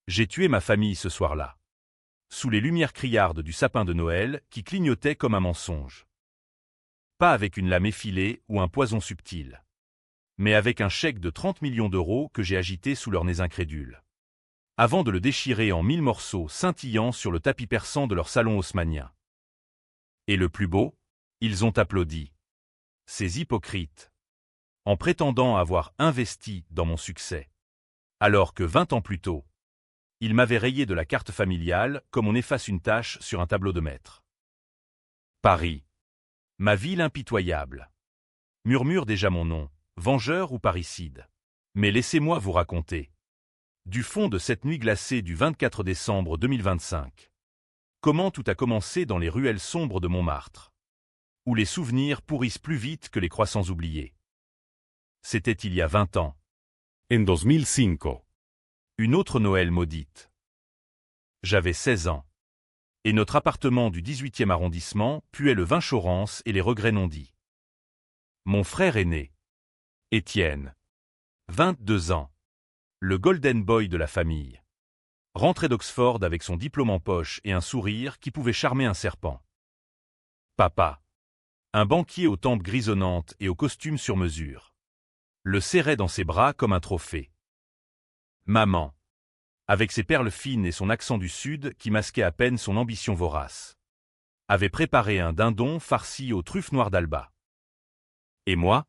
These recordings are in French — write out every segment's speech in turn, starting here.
J'ai tué ma famille ce soir-là. Sous les lumières criardes du sapin de Noël qui clignotait comme un mensonge. Pas avec une lame effilée ou un poison subtil. Mais avec un chèque de 30 millions d'euros que j'ai agité sous leurs nez incrédules. Avant de le déchirer en 1000 morceaux scintillants sur le tapis persan de leur salon haussmannien. Et le plus beau, ils ont applaudi. Ces hypocrites. En prétendant avoir investi dans mon succès. Alors que 20 ans plus tôt, ils m'avaient rayé de la carte familiale comme on efface une tache sur un tableau de maître. Paris. Ma ville impitoyable. Murmure déjà mon nom, vengeur ou parricide. Mais laissez-moi vous raconter. Du fond de cette nuit glacée du 24 décembre 2025. Comment tout a commencé dans les ruelles sombres de Montmartre. Où les souvenirs pourrissent plus vite que les croissants oubliés. C'était il y a 20 ans. En 2005. Une autre Noël maudite. J'avais 16 ans. Et notre appartement du 18e arrondissement puait le vin Chorance et les regrets non dits. Mon frère aîné, Étienne, 22 ans, le golden boy de la famille, rentré d'Oxford avec son diplôme en poche et un sourire qui pouvait charmer un serpent. Papa, un banquier aux tempes grisonnantes et au costume sur mesure, le serrait dans ses bras comme un trophée. Maman, avec ses perles fines et son accent du Sud qui masquait à peine son ambition vorace, avait préparé un dindon farci aux truffes noires d'Alba. Et moi,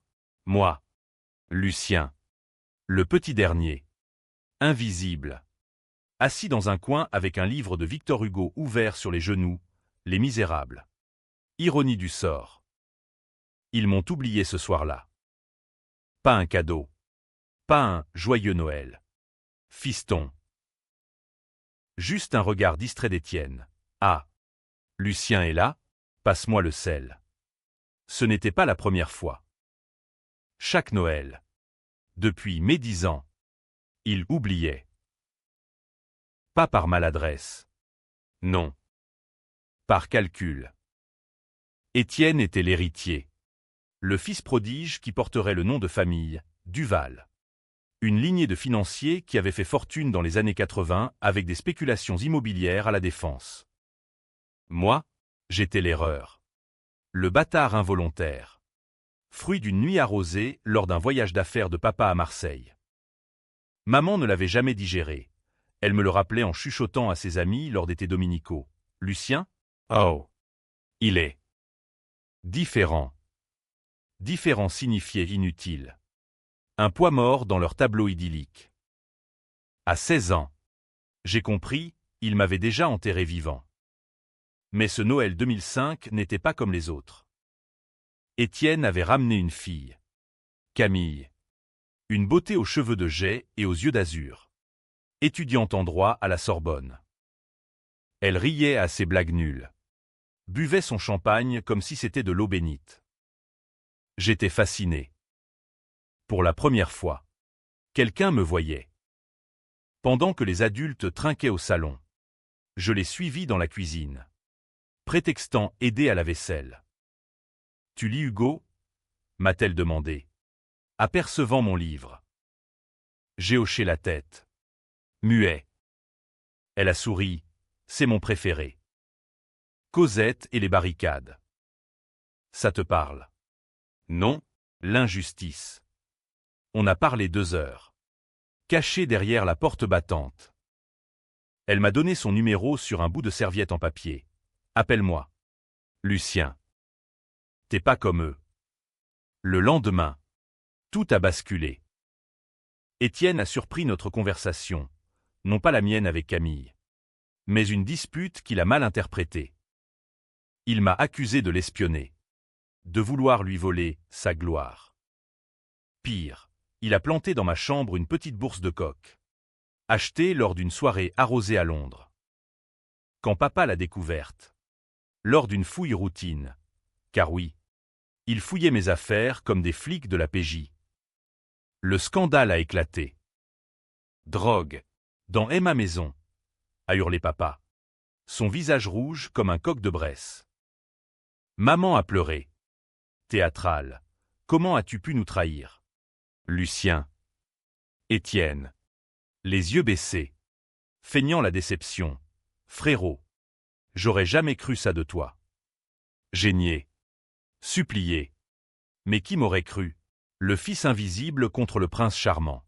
Lucien, le petit dernier, invisible, assis dans un coin avec un livre de Victor Hugo ouvert sur les genoux, Les Misérables. Ironie du sort. Ils m'ont oublié ce soir-là. Pas un cadeau. Pas un « joyeux Noël ». Fiston. Juste un regard distrait d'Étienne. Ah, Lucien est là, passe-moi le sel. Ce n'était pas la première fois. Chaque Noël. Depuis mes 10 ans. Il oubliait. Pas par maladresse. Non. Par calcul. Étienne était l'héritier. Le fils prodige qui porterait le nom de famille, Duval. Une lignée de financiers qui avait fait fortune dans les années 80 avec des spéculations immobilières à la Défense. Moi, j'étais l'erreur. Le bâtard involontaire. Fruit d'une nuit arrosée lors d'un voyage d'affaires de papa à Marseille. Maman ne l'avait jamais digéré. Elle me le rappelait en chuchotant à ses amis lors d'étés dominicaux. Lucien? Oh. Il est. Différent. Différent signifiait inutile. Un poids mort dans leur tableau idyllique. À 16 ans, j'ai compris, il m'avait déjà enterré vivant. Mais ce Noël 2005 n'était pas comme les autres. Étienne avait ramené une fille. Camille. Une beauté aux cheveux de jais et aux yeux d'azur. Étudiante en droit à la Sorbonne. Elle riait à ses blagues nulles. Buvait son champagne comme si c'était de l'eau bénite. J'étais fasciné. Pour la première fois, quelqu'un me voyait. Pendant que les adultes trinquaient au salon, je l'ai suivi dans la cuisine, prétextant aider à la vaisselle. « Tu lis Hugo » m'a-t-elle demandé, apercevant mon livre. J'ai hoché la tête. Muet. Elle a souri, c'est mon préféré. Cosette et les barricades. Ça te parle? Non, l'injustice. On a parlé 2 heures. Caché derrière la porte battante. Elle m'a donné son numéro sur un bout de serviette en papier. Appelle-moi. Lucien. T'es pas comme eux. Le lendemain, tout a basculé. Étienne a surpris notre conversation, non pas la mienne avec Camille, mais une dispute qu'il a mal interprétée. Il m'a accusé de l'espionner, de vouloir lui voler sa gloire. Pire, il a planté dans ma chambre une petite bourse de coke, achetée lors d'une soirée arrosée à Londres. Quand papa l'a découverte, lors d'une fouille routine, car oui, il fouillait mes affaires comme des flics de la PJ. Le scandale a éclaté. Drogue, dans Emma Maison, a hurlé papa, son visage rouge comme un coq de Bresse. Maman a pleuré. Théâtrale, comment as-tu pu nous trahir? Lucien. Étienne. Les yeux baissés. feignant la déception. Frérot, j'aurais jamais cru ça de toi. J'ai nié. Supplié. Mais qui m'aurait cru? Le fils invisible contre le prince charmant.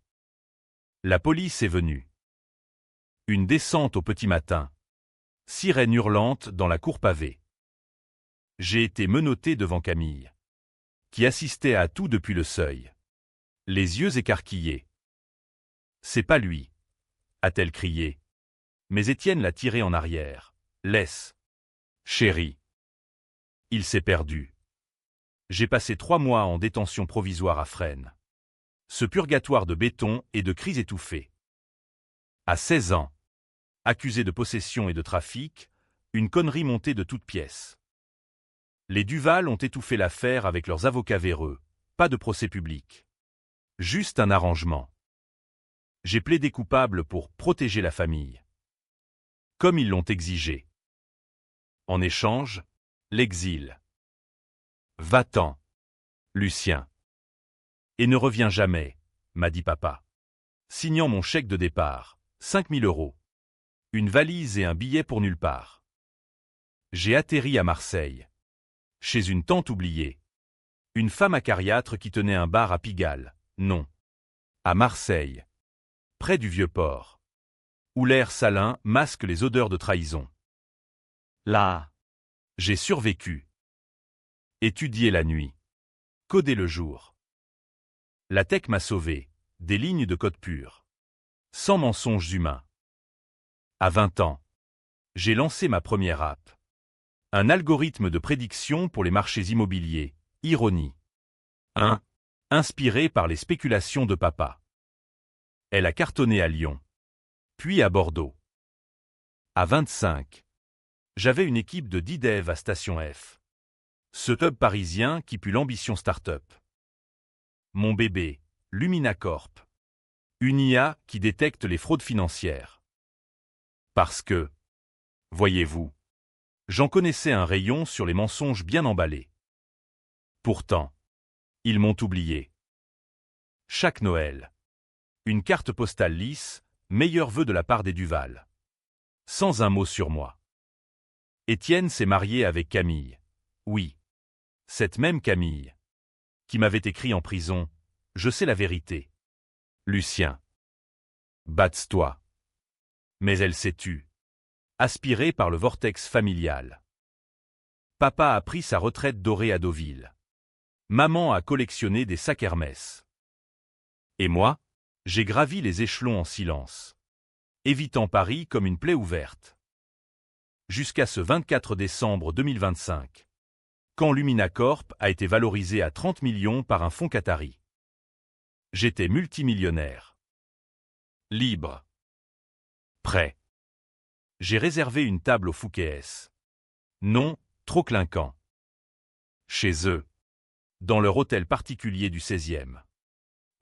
La police est venue. Une descente au petit matin. Sirène hurlante dans la cour pavée. J'ai été menotté devant Camille, qui assistait à tout depuis le seuil. Les yeux écarquillés. C'est pas lui, a-t-elle crié. Mais Étienne l'a tiré en arrière. Laisse. Chérie. Il s'est perdu. J'ai passé 3 mois en détention provisoire à Fresnes. Ce purgatoire de béton et de cris étouffés. À 16 ans, accusé de possession et de trafic, une connerie montée de toutes pièces. Les Duval ont étouffé l'affaire avec leurs avocats véreux, pas de procès public. Juste un arrangement. J'ai plaidé coupable pour protéger la famille. Comme ils l'ont exigé. En échange, l'exil. Va-t'en, Lucien. Et ne reviens jamais, m'a dit papa. Signant mon chèque de départ, 5 000 €. Une valise et un billet pour nulle part. J'ai atterri à Marseille. Chez une tante oubliée. Une femme acariâtre qui tenait un bar à Pigalle. Non. À Marseille. Près du Vieux-Port. Où l'air salin masque les odeurs de trahison. Là. J'ai survécu. Étudié la nuit. Codé le jour. La tech m'a sauvé. Des lignes de code pur. Sans mensonges humains. À 20 ans. J'ai lancé ma première app. Un algorithme de prédiction pour les marchés immobiliers. Ironie. 1. Inspiré par les spéculations de papa. Elle a cartonné à Lyon. Puis à Bordeaux. À 25. J'avais une équipe de 10 devs à Station F. Ce hub parisien qui pue l'ambition start-up. Mon bébé, Luminacorp. Une IA qui détecte les fraudes financières. Parce que, voyez-vous, j'en connaissais un rayon sur les mensonges bien emballés. Pourtant, ils m'ont oublié. Chaque Noël. Une carte postale lisse, meilleur vœu de la part des Duval. Sans un mot sur moi. Étienne s'est marié avec Camille. Oui. Cette même Camille. Qui m'avait écrit en prison, je sais la vérité. Lucien. Batte-toi. Mais elle s'est tue. Aspirée par le vortex familial. Papa a pris sa retraite dorée à Deauville. Maman a collectionné des sacs Hermès. Et moi, j'ai gravi les échelons en silence. Évitant Paris comme une plaie ouverte. Jusqu'à ce 24 décembre 2025. Quand Luminacorp a été valorisé à 30 millions par un fonds qatari. J'étais multimillionnaire. Libre. Prêt. J'ai réservé une table au Fouquet's. Non, trop clinquant. Chez eux. Dans leur hôtel particulier du 16e.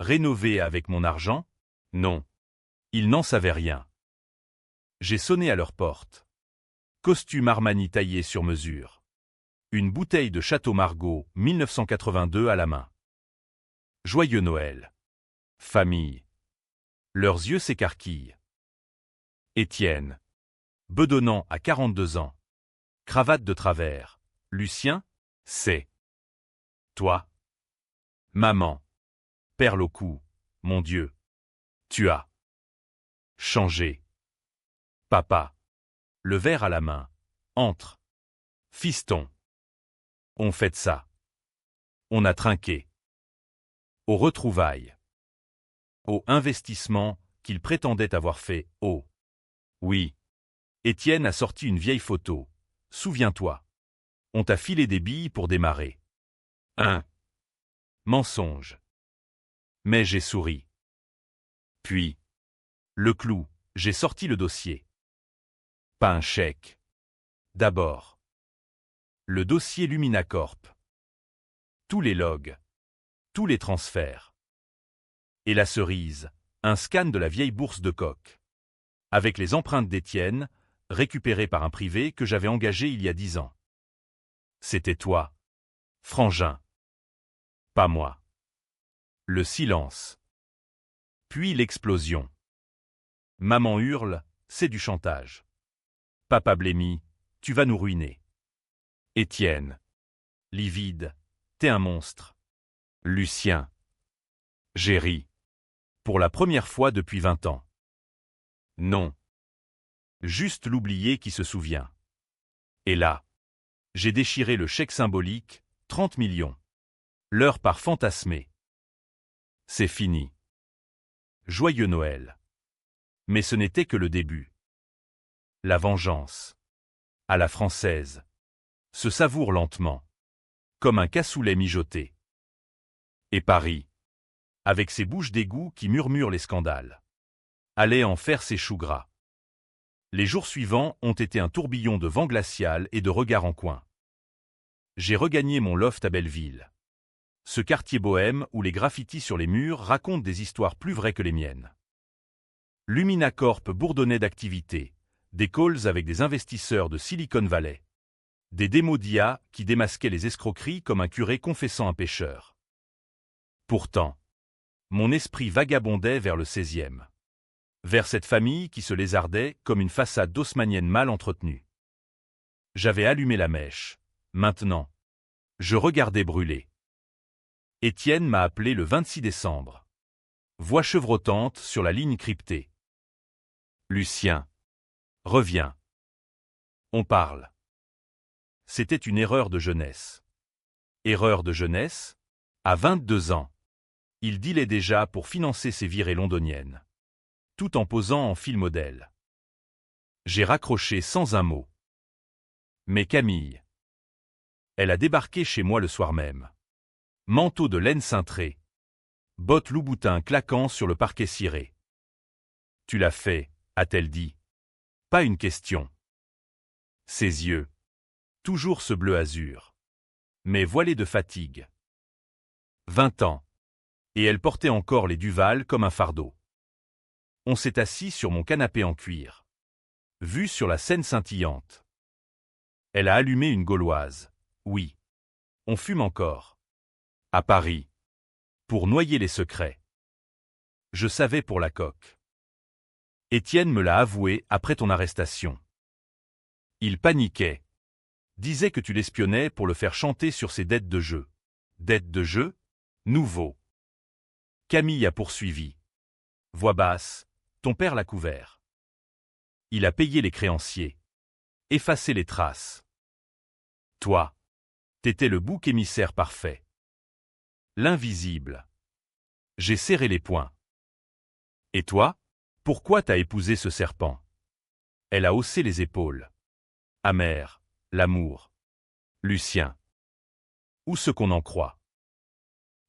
Rénové avec mon argent? Non. Ils n'en savaient rien. J'ai sonné à leur porte. Costume Armani taillé sur mesure. Une bouteille de Château Margaux 1982 à la main. Joyeux Noël. Famille. Leurs yeux s'écarquillent. Étienne. Bedonnant à 42 ans. Cravate de travers. Lucien, c'est. Toi. Maman. Perle au cou. Mon Dieu. Tu as. Changé. Papa. Le verre à la main. Entre. Fiston. On fait ça. On a trinqué. Aux retrouvailles. Au investissement qu'il prétendait avoir fait. Oh. Oui. Étienne a sorti une vieille photo. Souviens-toi. On t'a filé des billes pour démarrer. Mensonge. Mais j'ai souri. Puis. Le clou, j'ai sorti le dossier. Pas un chèque. D'abord. Le dossier Luminacorp. Tous les logs. Tous les transferts. Et la cerise, un scan de la vieille bourse de Coq. Avec les empreintes d'Étienne, récupérées par un privé que j'avais engagé il y a 10 ans. C'était toi. Frangin. Pas moi. Le silence. Puis l'explosion. Maman hurle, c'est du chantage. Papa blêmi, tu vas nous ruiner. Étienne. Livide, t'es un monstre. Lucien. J'ai ri. Pour la première fois depuis 20 ans. Non. Juste l'oublié qui se souvient. Et là, j'ai déchiré le chèque symbolique, 30 millions. L'heure part fantasmer. C'est fini. Joyeux Noël. Mais ce n'était que le début. La vengeance, à la française, se savoure lentement, comme un cassoulet mijoté. Et Paris, avec ses bouches d'égout qui murmurent les scandales, allait en faire ses choux gras. Les jours suivants ont été un tourbillon de vent glacial et de regards en coin. J'ai regagné mon loft à Belleville. Ce quartier bohème où les graffitis sur les murs racontent des histoires plus vraies que les miennes. Lumina Corp bourdonnait d'activités, des calls avec des investisseurs de Silicon Valley. Des démos d'IA qui démasquaient les escroqueries comme un curé confessant un pécheur. Pourtant, mon esprit vagabondait vers le 16e. Vers cette famille qui se lézardait comme une façade d'haussmannienne mal entretenue. J'avais allumé la mèche. Maintenant, je regardais brûler. Étienne m'a appelé le 26 décembre. Voix chevrotante sur la ligne cryptée. Lucien. Reviens. On parle. C'était une erreur de jeunesse. Erreur de jeunesse? À 22 ans. Il dealait déjà pour financer ses virées londoniennes. Tout en posant en fil modèle. J'ai raccroché sans un mot. Mais Camille. Elle a débarqué chez moi le soir même. Manteau de laine cintré. Bottes Louboutin claquant sur le parquet ciré. Tu l'as fait, a-t-elle dit. Pas une question. Ses yeux. Toujours ce bleu azur. Mais voilés de fatigue. 20 ans. Et elle portait encore les Duval comme un fardeau. On s'est assis sur mon canapé en cuir. Vue sur la Seine scintillante. Elle a allumé une gauloise. Oui. On fume encore. À Paris. Pour noyer les secrets. Je savais pour la coque. Étienne me l'a avoué après ton arrestation. Il paniquait. Disait que tu l'espionnais pour le faire chanter sur ses dettes de jeu. Dettes de jeu? Nouveau. Camille a poursuivi. Voix basse, ton père l'a couvert. Il a payé les créanciers. Effacé les traces. Toi, t'étais le bouc émissaire parfait. L'invisible. J'ai serré les poings. Et toi, pourquoi t'as épousé ce serpent? Elle a haussé les épaules. Amer, l'amour. Lucien. Ou ce qu'on en croit.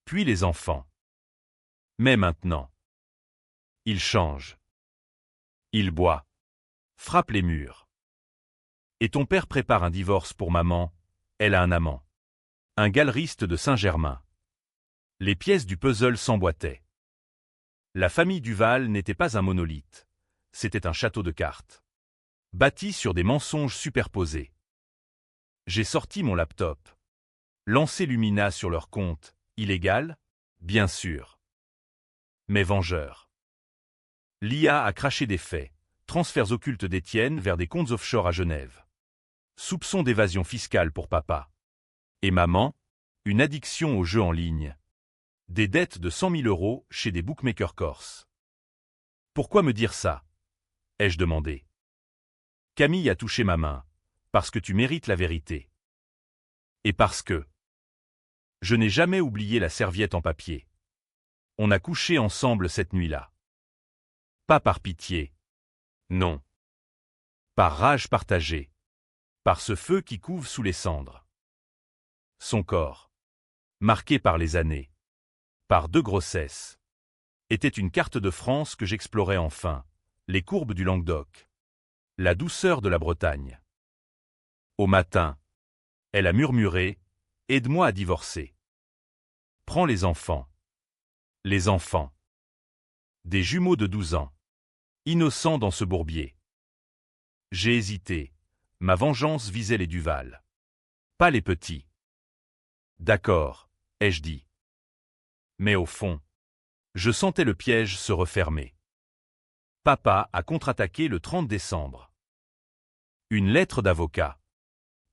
Puis les enfants. Mais maintenant. Il change. Il boit. Frappe les murs. Et ton père prépare un divorce pour maman, elle a un amant. Un galeriste de Saint-Germain. Les pièces du puzzle s'emboîtaient. La famille Duval n'était pas un monolithe. C'était un château de cartes. Bâti sur des mensonges superposés. J'ai sorti mon laptop. Lancé Lumina sur leur compte, illégal, bien sûr. Mais vengeurs. L'IA a craché des faits, transferts occultes d'Étienne vers des comptes offshore à Genève. Soupçon d'évasion fiscale pour papa. Et maman, une addiction aux jeux en ligne. Des dettes de 100 000 € chez des bookmakers corses. Pourquoi me dire ça? Ai-je demandé. Camille a touché ma main, parce que tu mérites la vérité. Et parce que je n'ai jamais oublié la serviette en papier. On a couché ensemble cette nuit-là. Pas par pitié. Non. Par rage partagée. Par ce feu qui couve sous les cendres. Son corps, marqué par les années, par 2 grossesses, était une carte de France que j'explorais enfin, les courbes du Languedoc, la douceur de la Bretagne. Au matin, elle a murmuré « Aide-moi à divorcer ». Prends les enfants. Les enfants. Des jumeaux de 12 ans. Innocents dans ce bourbier. J'ai hésité. Ma vengeance visait les Duval. Pas les petits. D'accord, ai-je dit. Mais au fond, je sentais le piège se refermer. Papa a contre-attaqué le 30 décembre. Une lettre d'avocat.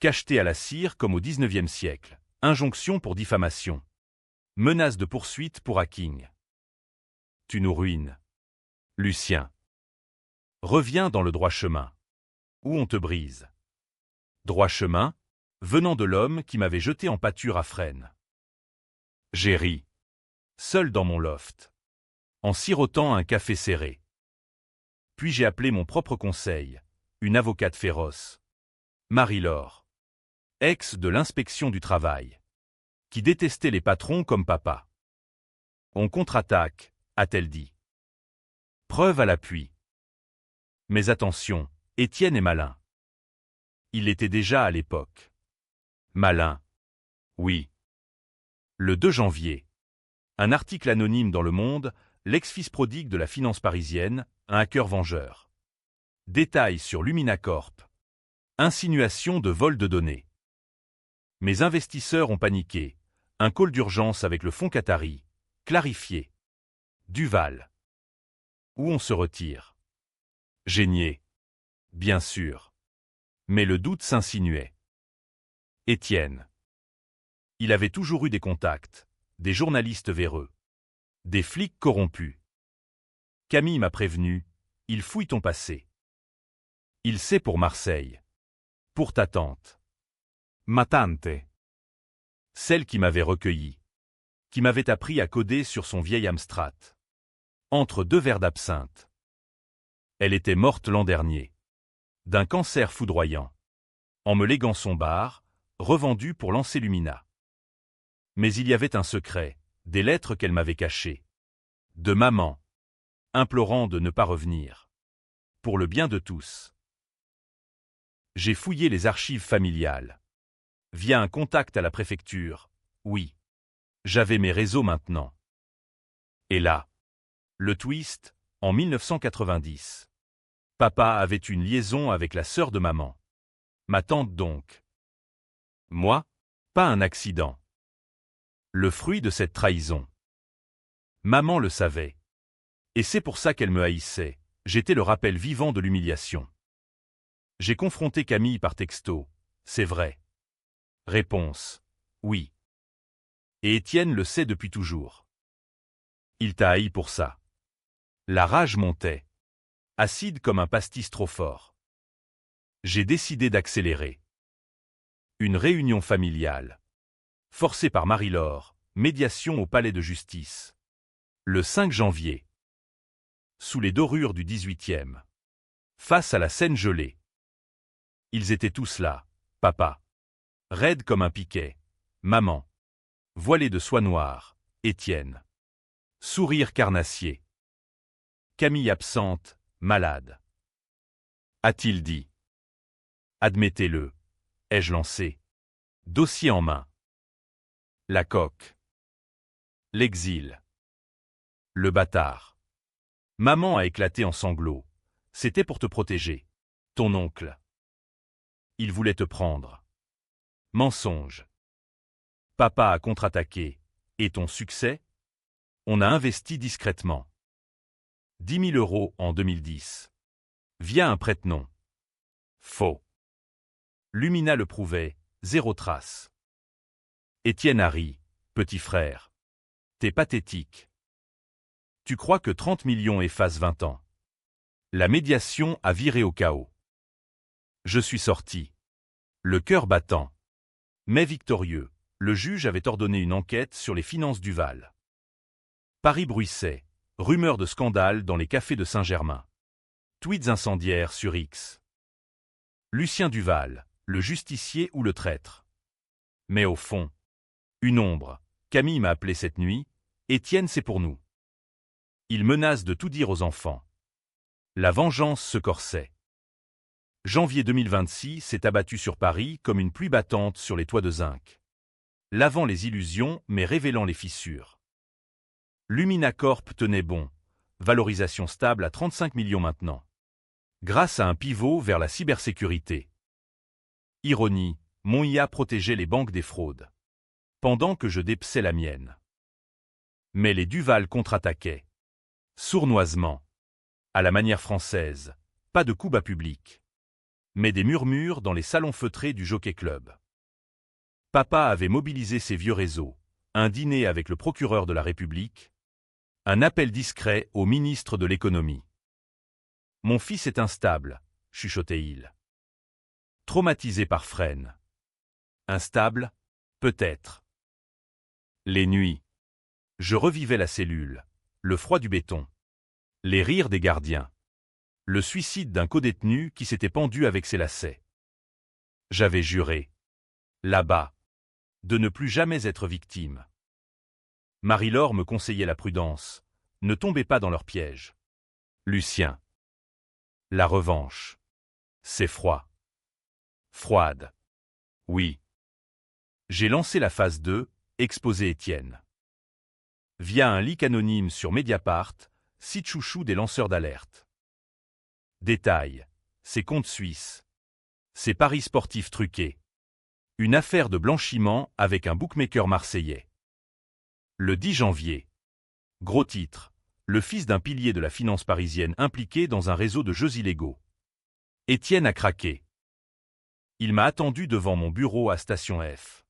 Cachetée à la cire comme au XIXe siècle. Injonction pour diffamation. Menace de poursuite pour hacking. Tu nous ruines. Lucien. Reviens dans le droit chemin. Ou on te brise. Droit chemin, venant de l'homme qui m'avait jeté en pâture à Fresnes. J'ai ri. Seul dans mon loft. En sirotant un café serré. Puis j'ai appelé mon propre conseil, une avocate féroce. Marie-Laure. Ex de l'inspection du travail. Qui détestait les patrons comme papa. On contre-attaque, a-t-elle dit. Preuve à l'appui. Mais attention, Étienne est malin. Il était déjà à l'époque. Malin. Oui. Le 2 janvier. Un article anonyme dans Le Monde, l'ex-fils prodigue de la finance parisienne, un hacker vengeur. Détails sur Lumina Corp. Insinuation de vol de données. Mes investisseurs ont paniqué. Un call d'urgence avec le fonds Qatari. Clarifié. Duval. Où on se retire. Génier. Bien sûr. Mais le doute s'insinuait. Étienne. Il avait toujours eu des contacts, des journalistes véreux, des flics corrompus. Camille m'a prévenu, il fouille ton passé. Il sait pour Marseille. Pour ta tante. Ma tante. Celle qui m'avait recueilli. Qui m'avait appris à coder sur son vieil Amstrad. Entre 2 verres d'absinthe. Elle était morte l'an dernier. D'un cancer foudroyant. En me léguant son bar, revendu pour lancer Lumina. Mais il y avait un secret, des lettres qu'elle m'avait cachées. De maman. Implorant de ne pas revenir. Pour le bien de tous. J'ai fouillé les archives familiales. Via un contact à la préfecture, oui. J'avais mes réseaux maintenant. Et là. Le twist, en 1990. Papa avait une liaison avec la sœur de maman. Ma tante donc. Moi, pas un accident. Le fruit de cette trahison. Maman le savait. Et c'est pour ça qu'elle me haïssait, j'étais le rappel vivant de l'humiliation. J'ai confronté Camille par texto, c'est vrai. Réponse, oui. Et Étienne le sait depuis toujours. Il t'a haï pour ça. La rage montait. Acide comme un pastis trop fort. J'ai décidé d'accélérer. Une réunion familiale. Forcée par Marie-Laure, médiation au palais de justice. Le 5 janvier. Sous les dorures du 18e. Face à la Seine gelée. Ils étaient tous là, papa. Raide comme un piquet. Maman. Voilée de soie noire, Étienne. Sourire carnassier. Camille absente, malade. A-t-il dit. Admettez-le. Ai-je lancé. Dossier en main. La coque. L'exil. Le bâtard. Maman a éclaté en sanglots. C'était pour te protéger. Ton oncle. Il voulait te prendre. Mensonge. Papa a contre-attaqué. Et ton succès? On a investi discrètement. 10 000 € en 2010. Via un prête-nom. Faux. Lumina le prouvait, 0 trace. Étienne a ri, petit frère. T'es pathétique. Tu crois que 30 millions effacent 20 ans. La médiation a viré au chaos. Je suis sorti. Le cœur battant. Mais victorieux, le juge avait ordonné une enquête sur les finances Duval. Paris bruissait. Rumeurs de scandale dans les cafés de Saint-Germain. Tweets incendiaires sur X. Lucien Duval, le justicier ou le traître. Mais au fond, une ombre. Camille m'a appelé cette nuit. Étienne, c'est pour nous. Il menace de tout dire aux enfants. La vengeance se corsait. Janvier 2026 s'est abattu sur Paris comme une pluie battante sur les toits de zinc. Lavant les illusions mais révélant les fissures. Lumina Corp tenait bon. Valorisation stable à 35 millions maintenant. Grâce à un pivot vers la cybersécurité. Ironie, mon IA protégeait les banques des fraudes. Pendant que je dépeçais la mienne. Mais les Duval contre-attaquaient. Sournoisement. À la manière française, pas de coups bas publics. Mais des murmures dans les salons feutrés du Jockey Club. Papa avait mobilisé ses vieux réseaux, un dîner avec le procureur de la République, un appel discret au ministre de l'économie. Mon fils est instable, chuchotait-il. Traumatisé par Fresnes. Instable, peut-être. Les nuits. Je revivais la cellule, le froid du béton, les rires des gardiens, le suicide d'un codétenu qui s'était pendu avec ses lacets. J'avais juré, là-bas, de ne plus jamais être victime. Marie-Laure me conseillait la prudence, ne tombez pas dans leur piège. Lucien. La revanche. C'est froid. Froide. Oui. J'ai lancé la phase 2, exposé Étienne. Via un leak anonyme sur Mediapart, site chouchou des lanceurs d'alerte. Détail. Ces comptes suisses. Ces paris sportifs truqués. Une affaire de blanchiment avec un bookmaker marseillais. Le 10 janvier. Gros titre. Le fils d'un pilier de la finance parisienne impliqué dans un réseau de jeux illégaux. Étienne a craqué. Il m'a attendu devant mon bureau à Station F.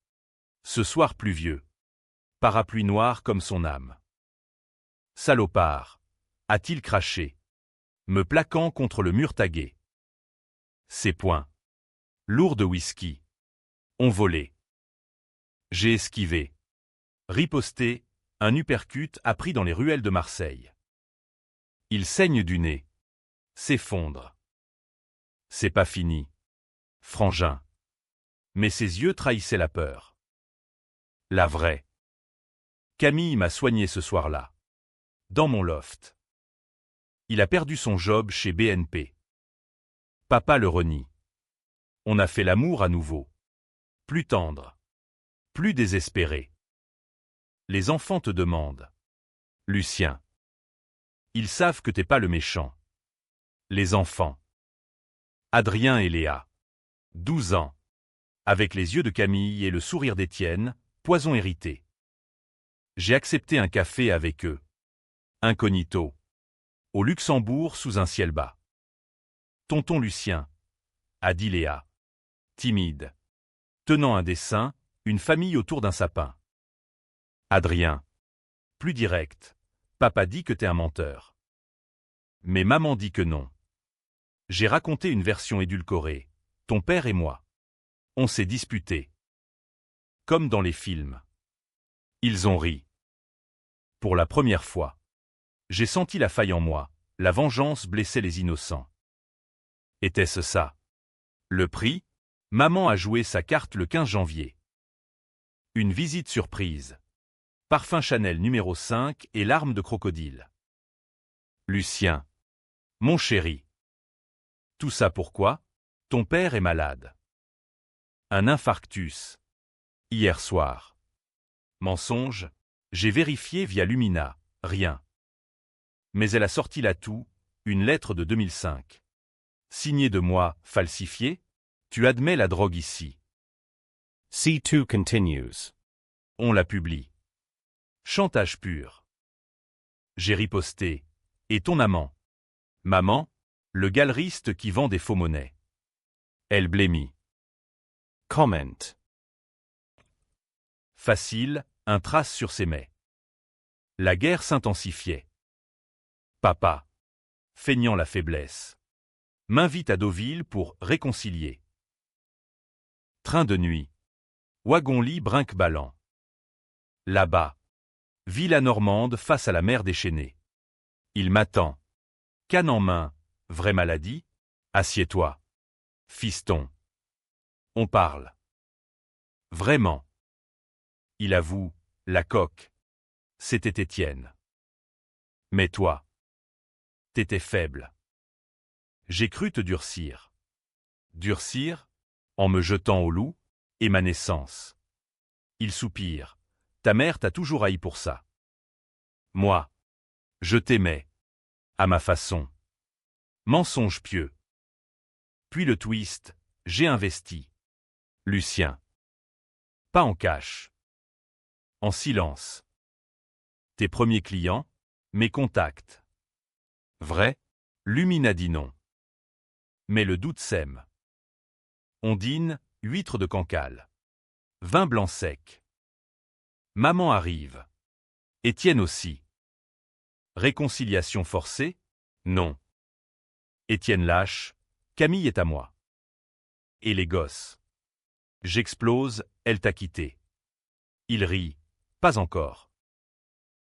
Ce soir pluvieux. Parapluie noir comme son âme. Salopard, a-t-il craché, me plaquant contre le mur tagué. Ses poings, lourds de whisky, ont volé. J'ai esquivé. Riposté, un uppercut a pris dans les ruelles de Marseille. Il saigne du nez. S'effondre. C'est pas fini. Frangin. Mais ses yeux trahissaient la peur. La vraie. Camille m'a soigné ce soir-là. Dans mon loft. Il a perdu son job chez BNP. Papa le renie. On a fait l'amour à nouveau. Plus tendre. Plus désespéré. Les enfants te demandent. Lucien. Ils savent que t'es pas le méchant. Les enfants. Adrien et Léa. 12 ans. Avec les yeux de Camille et le sourire d'Étienne, poison hérité. J'ai accepté un café avec eux. Incognito. Au Luxembourg sous un ciel bas. Tonton Lucien, a dit Léa. Timide. Tenant un dessin, une famille autour d'un sapin. Adrien. Plus direct. Papa dit que t'es un menteur. Mais maman dit que non. J'ai raconté une version édulcorée. Ton père et moi. On s'est disputé. Comme dans les films. Ils ont ri. Pour la première fois. J'ai senti la faille en moi, la vengeance blessait les innocents. Était-ce ça? Le prix? Maman a joué sa carte le 15 janvier. Une visite surprise. Parfum Chanel numéro 5 et larmes de crocodile. Lucien. Mon chéri. Tout ça pourquoi? Ton père est malade. Un infarctus. Hier soir. Mensonge. J'ai vérifié via Lumina. Rien. Mais elle a sorti l'atout, une lettre de 2005. Signée de moi, falsifiée? Tu admets la drogue ici. C2 continues. On la publie. Chantage pur. J'ai riposté. Et ton amant? Maman? Le galeriste qui vend des faux monnaies. Elle blêmit. Comment. Facile, un trace sur ses mets. La guerre s'intensifiait. Papa, feignant la faiblesse, m'invite à Deauville pour réconcilier. Train de nuit. Wagon-lit brinque-ballant. Là-bas. Villa normande face à la mer déchaînée. Il m'attend. Canne en main. Vraie maladie? Assieds-toi. Fiston. On parle. Vraiment. Il avoue, la coque. C'était Étienne. Mais toi. T'étais faible. J'ai cru te durcir. Durcir? En me jetant au loup? Et ma naissance. Il soupire. Ta mère t'a toujours haï pour ça. Moi. Je t'aimais. À ma façon. Mensonge pieux. Puis le twist, j'ai investi. Lucien. Pas en cash. En silence. Tes premiers clients? Mes contacts. Vrai? Lumina dit non. Mais le doute sème. On dîne, huîtres de Cancale. Vin blanc sec. Maman arrive. Étienne aussi. Réconciliation forcée? Non. Étienne lâche. Camille est à moi. Et les gosses? J'explose, elle t'a quitté. Il rit. Pas encore.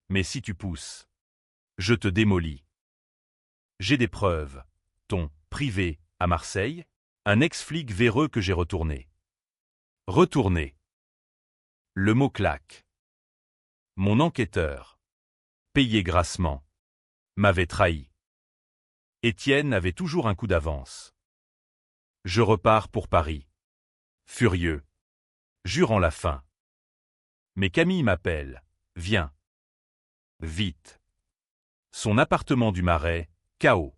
Mais si tu pousses, je te démolis. J'ai des preuves. Ton privé à Marseille, un ex-flic véreux que j'ai retourné. Retourné. Le mot claque. Mon enquêteur, payé grassement, m'avait trahi. Étienne avait toujours un coup d'avance. Je repars pour Paris. Furieux. Jurant la fin. Mais Camille m'appelle. Viens. Vite. Son appartement du Marais, chaos.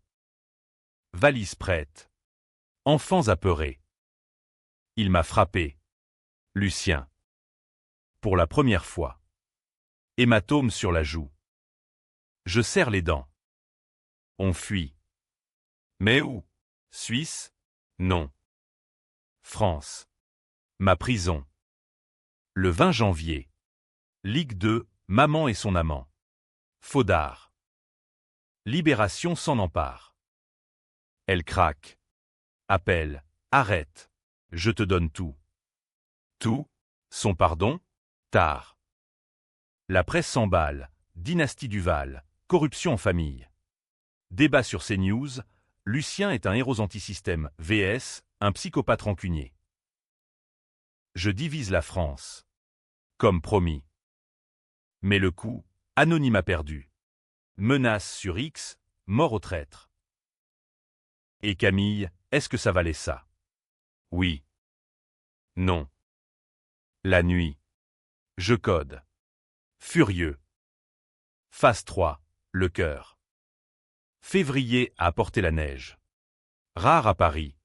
Valise prête. Enfants apeurés. Il m'a frappé. Lucien. Pour la première fois. Hématome sur la joue. Je serre les dents. On fuit. Mais où? Suisse? Non. France. Ma prison. Le 20 janvier. Ligue 2, maman et son amant. Faudard. Libération s'en empare. Elle craque. Appelle. Arrête. Je te donne tout. Tout? Son pardon? Tard. La presse s'emballe. Dynastie Duval. Corruption en famille. Débat sur CNews. Lucien est un héros antisystème vs un psychopathe rancunier. Je divise la France. Comme promis. Mais le coup, anonyme perdu. Menace sur X, mort au traître. Et Camille, est-ce que ça valait ça? Oui. Non. La nuit. Je code. Furieux. Phase 3, le cœur. Février a apporté la neige. Rare à Paris.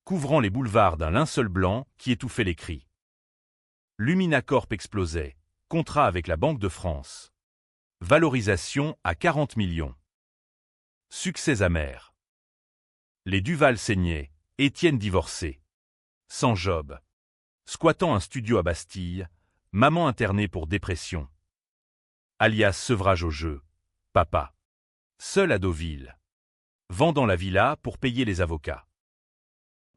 Couvrant les boulevards d'un linceul blanc qui étouffait les cris. Lumina Corp explosait. Contrat avec la Banque de France. Valorisation à 40 millions. Succès amer. Les Duval saignaient. Étienne divorcé. Sans job. Squattant un studio à Bastille. Maman internée pour dépression. Alias sevrage au jeu. Papa. Seul à Deauville. Vendant la villa pour payer les avocats.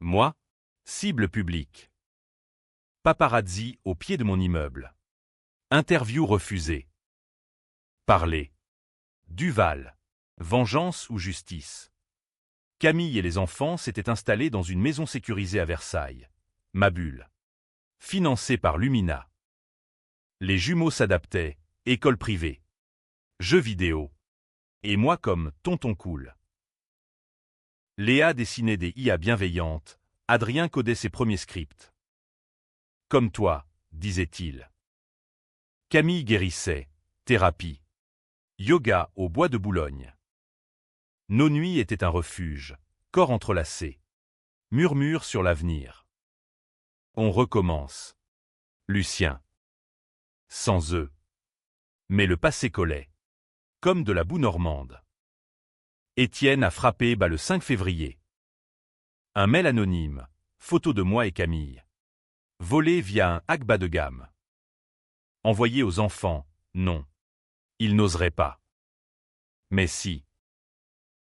Moi, cible publique. Paparazzi au pied de mon immeuble. Interview refusée. Parler. Duval. Vengeance ou justice. Camille et les enfants s'étaient installés dans une maison sécurisée à Versailles. Ma bulle. Financée par Lumina. Les jumeaux s'adaptaient. École privée. Jeux vidéo. Et moi comme tonton cool. Léa dessinait des IA bienveillantes. Adrien codait ses premiers scripts. Comme toi, disait-il. Camille guérissait. Thérapie. Yoga au bois de Boulogne. Nos nuits étaient un refuge. Corps entrelacés. Murmures sur l'avenir. On recommence. Lucien. Sans eux. Mais le passé collait. Comme de la boue normande. Étienne a frappé le 5 février. Un mail anonyme. Photo de moi et Camille. Volé via un hack bas de gamme. Envoyé aux enfants, non. Ils n'oseraient pas. Mais si.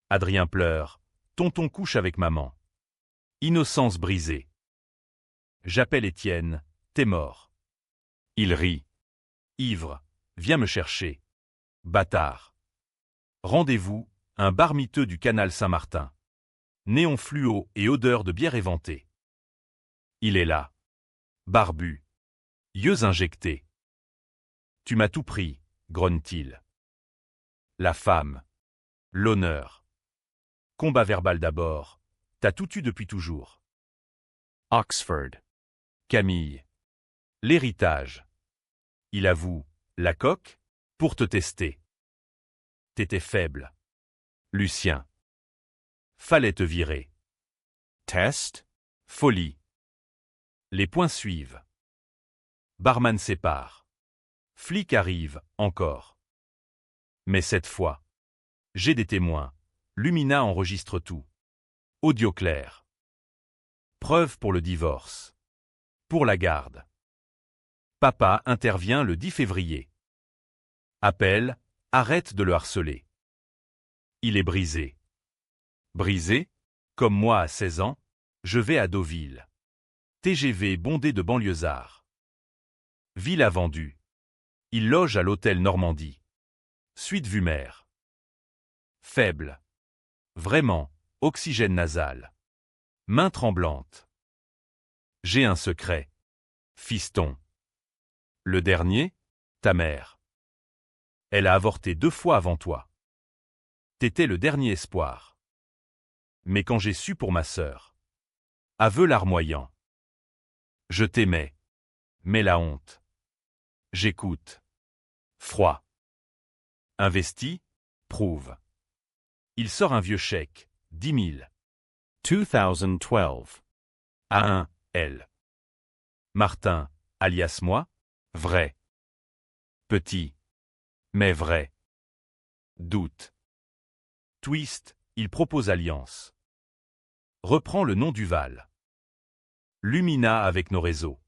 Adrien pleure. Tonton couche avec maman. Innocence brisée. J'appelle Étienne. T'es mort. Il rit. Ivre. Viens me chercher. Bâtard. Rendez-vous, un bar miteux du canal Saint-Martin. Néon fluo et odeur de bière éventée. Il est là. Barbu. Yeux injectés. Tu m'as tout pris, grogne-t-il. La femme. L'honneur. Combat verbal d'abord. T'as tout eu depuis toujours. Oxford. Camille. L'héritage. Il avoue. La coque? Pour te tester. T'étais faible. Lucien. Fallait te virer. Test. Folie. Les points suivent. Barman sépare. Flic arrive, encore. Mais cette fois, j'ai des témoins. Lumina enregistre tout. Audio clair. Preuve pour le divorce. Pour la garde. Papa intervient le 10 février. Appel, arrête de le harceler. Il est brisé. Brisé? Comme moi à 16 ans, je vais à Deauville. TGV bondé de banlieusards. Villa vendue. Il loge à l'hôtel Normandie. Suite vue mer. Faible. Vraiment, oxygène nasal. Main tremblante. J'ai un secret. Fiston. Le dernier, ta mère. Elle a avorté 2 fois avant toi. T'étais le dernier espoir. Mais quand j'ai su pour ma sœur. Aveu larmoyant. Je t'aimais. Mais la honte. J'écoute. Froid. Investi, prouve. Il sort un vieux chèque, 10 000. 2012. À un, L. Martin, alias moi, vrai. Petit. Mais vrai. Doute. Twist, il propose alliance. Reprend le nom du Val. Lumina avec nos réseaux.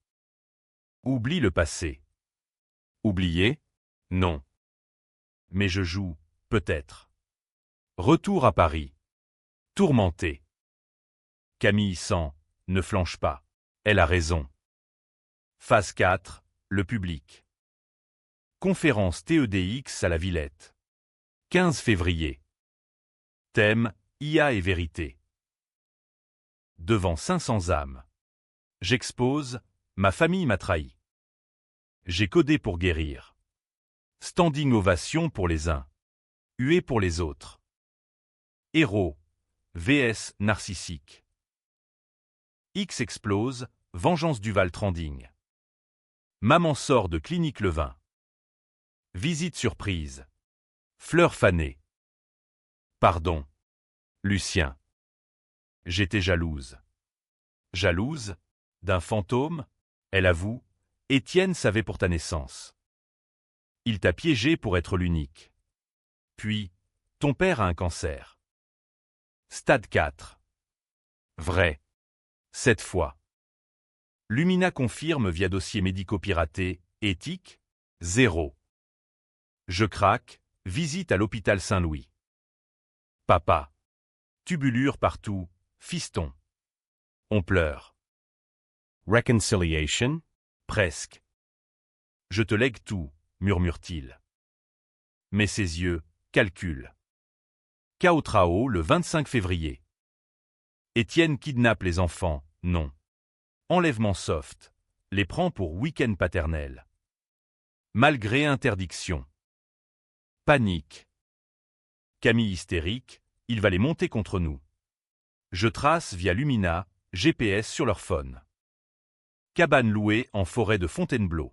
Oublie le passé. Oublier? Non. Mais je joue, peut-être. Retour à Paris. Tourmenté. Camille sent, ne flanche pas. Elle a raison. Phase 4, le public. Conférence TEDx à la Villette. 15 février. Thème, IA et vérité. Devant 500 âmes. J'expose, ma famille m'a trahi. J'ai codé pour guérir. Standing ovation pour les uns. Huée pour les autres. Héros. VS narcissique. X explose, vengeance du Val trending. Maman sort de clinique Levin. Visite surprise. Fleur fanée. Pardon. Lucien. J'étais jalouse. Jalouse? D'un fantôme? Elle avoue. Étienne savait pour ta naissance. Il t'a piégé pour être l'unique. Puis, ton père a un cancer. Stade 4. Vrai. Cette fois. Lumina confirme via dossier médico-piraté, éthique, 0. Je craque, visite à l'hôpital Saint-Louis. Papa. Tubulure partout, fiston. On pleure. Reconciliation? Presque. Je te lègue tout, murmure-t-il. Mais ses yeux, calculent. Cao le 25 février. Étienne kidnappe les enfants, non. Enlèvement soft, les prend pour week-end paternel. Malgré interdiction. Panique. Camille hystérique, il va les monter contre nous. Je trace via Lumina, GPS sur leur phone. Cabane louée en forêt de Fontainebleau.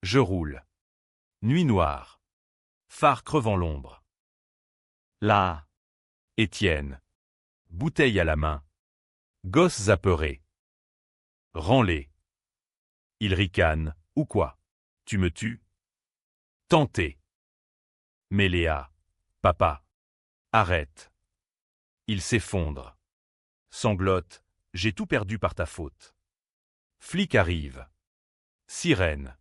Je roule. Nuit noire. Phare crevant l'ombre. Là. Étienne. Bouteille à la main. Gosses apeurés. Rends-les. Il ricane, ou quoi? Tu me tues? Tenté. Mais Léa. Papa. Arrête. Il s'effondre. Sanglote, j'ai tout perdu par ta faute. Flic arrive. Sirène.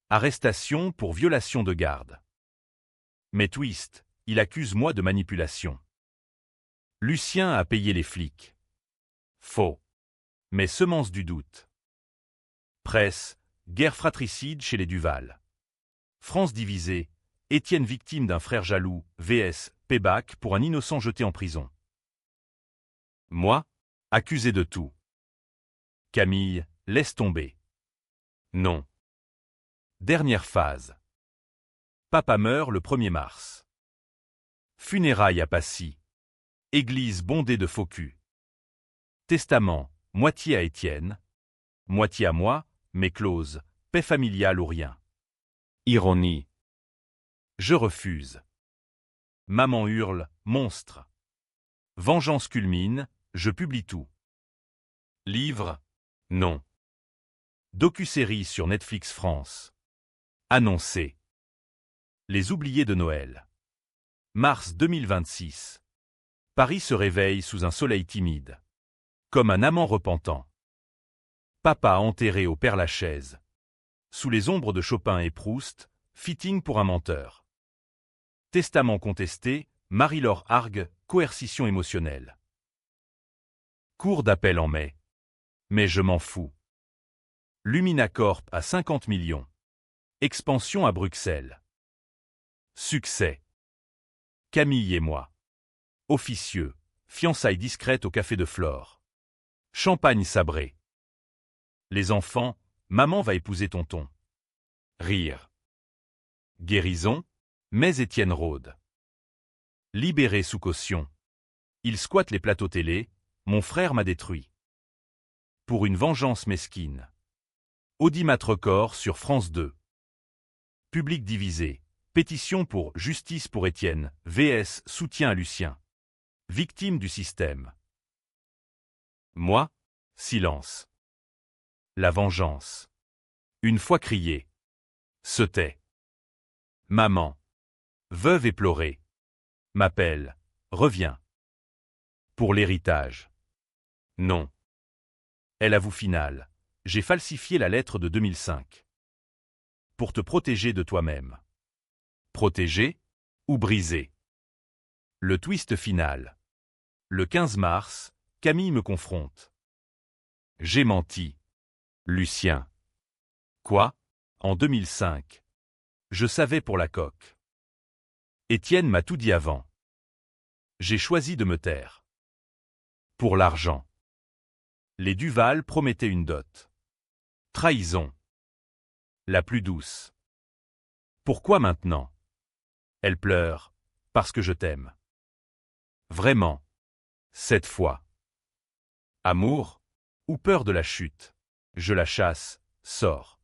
Arrestation pour violation de garde. Mais twist, il accuse moi de manipulation. Lucien a payé les flics. Faux. Mais semence du doute. Presse, guerre fratricide chez les Duval. France divisée, Étienne victime d'un frère jaloux, vs. Payback pour un innocent jeté en prison. Moi, accusé de tout. Camille, laisse tomber. Non. Dernière phase. Papa meurt le 1er mars. Funérailles à Passy. Église bondée de faux culs. Testament, moitié à Étienne, moitié à moi, mais clause, paix familiale ou rien. Ironie. Je refuse. Maman hurle, monstre. Vengeance culmine, je publie tout. Livre? Non. Docu-série sur Netflix France. Annoncé. Les oubliés de Noël. Mars 2026. Paris se réveille sous un soleil timide. Comme un amant repentant. Papa enterré au Père-Lachaise. Sous les ombres de Chopin et Proust, fitting pour un menteur. Testament contesté, Marie-Laure Argue, coercition émotionnelle. Cour d'appel en mai. Mais je m'en fous. Lumina Corp à 50 millions. Expansion à Bruxelles. Succès. Camille et moi. Officieux. Fiançailles discrètes au café de Flore. Champagne sabré. Les enfants, maman va épouser tonton. Rire. Guérison, mais Étienne Rode. Libéré sous caution. Il squatte les plateaux télé, mon frère m'a détruit. Pour une vengeance mesquine. Audimat record sur France 2. Public divisé. Pétition pour justice pour Étienne, vs soutien à Lucien. Victime du système. Moi, silence. La vengeance. Une fois crié. Se tait. Maman. Veuve éplorée. M'appelle. Reviens. Pour l'héritage. Non. Elle avoue finale. J'ai falsifié la lettre de 2005. Pour te protéger de toi-même. Protéger ou briser. Le twist final. Le 15 mars, Camille me confronte. J'ai menti. Lucien. Quoi? En 2005. Je savais pour la coque. Étienne m'a tout dit avant. J'ai choisi de me taire. Pour l'argent. Les Duval promettaient une dot. Trahison. La plus douce. Pourquoi maintenant? Elle pleure, parce que je t'aime. Vraiment. Cette fois. Amour, ou peur de la chute? Je la chasse, sors.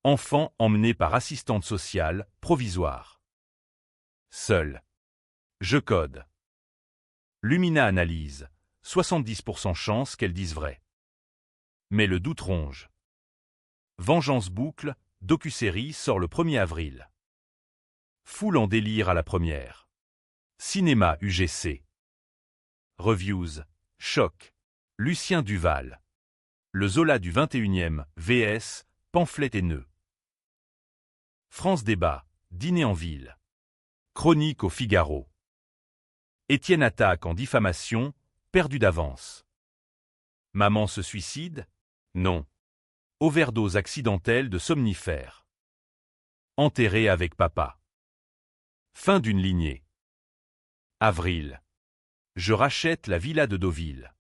Enfant emmené par assistante sociale, provisoire. Seul. Je code. Lumina analyse, 70% chance qu'elle dise vrai. Mais le doute ronge. Vengeance boucle, docu-série sort le 1er avril. Foule en délire à la première. Cinéma UGC. Reviews. Choc. Lucien Duval. Le Zola du 21e, vs. Pamphlet haineux. France Débat. Dîner en ville. Chronique au Figaro. Étienne attaque en diffamation, perdu d'avance. Maman se suicide? Non. Overdose accidentelle de somnifères. Enterré avec papa. Fin d'une lignée. Avril. Je rachète la villa de Deauville.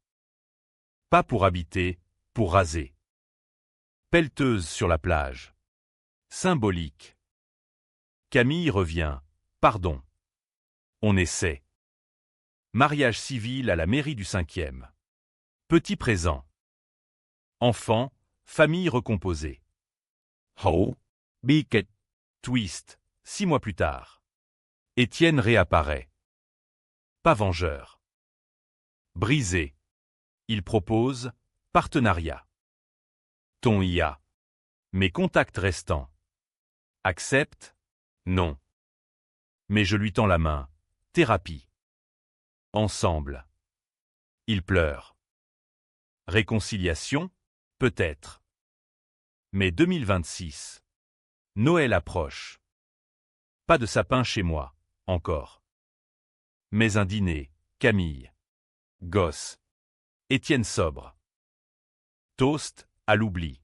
Pas pour habiter, pour raser. Pelleteuse sur la plage. Symbolique. Camille revient. Pardon. On essaie. Mariage civil à la mairie du 5e. Petit présent. Enfant, famille recomposée. Ho. Biquet. Twist. 6 mois plus tard. Étienne réapparaît. Pas vengeur. Brisé. Il propose partenariat. Ton IA. Mes contacts restants. Accepte? Non. Mais je lui tends la main. Thérapie. Ensemble. Il pleure. Réconciliation? Peut-être. Mais 2026. Noël approche. Pas de sapin chez moi, encore. Mais un dîner, Camille. Gosse. Étienne sobre. Toast, à l'oubli.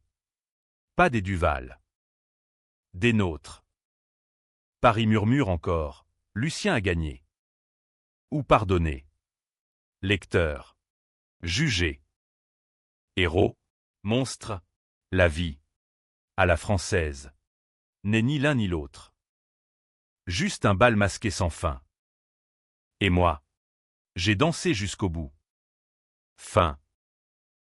Pas des Duval. Des nôtres. Paris murmure encore, Lucien a gagné. Ou pardonné. Lecteur. Jugé. Héros. Monstre. La vie. À la française. N'est ni l'un ni l'autre. Juste un bal masqué sans fin. Et moi. J'ai dansé jusqu'au bout. Fin.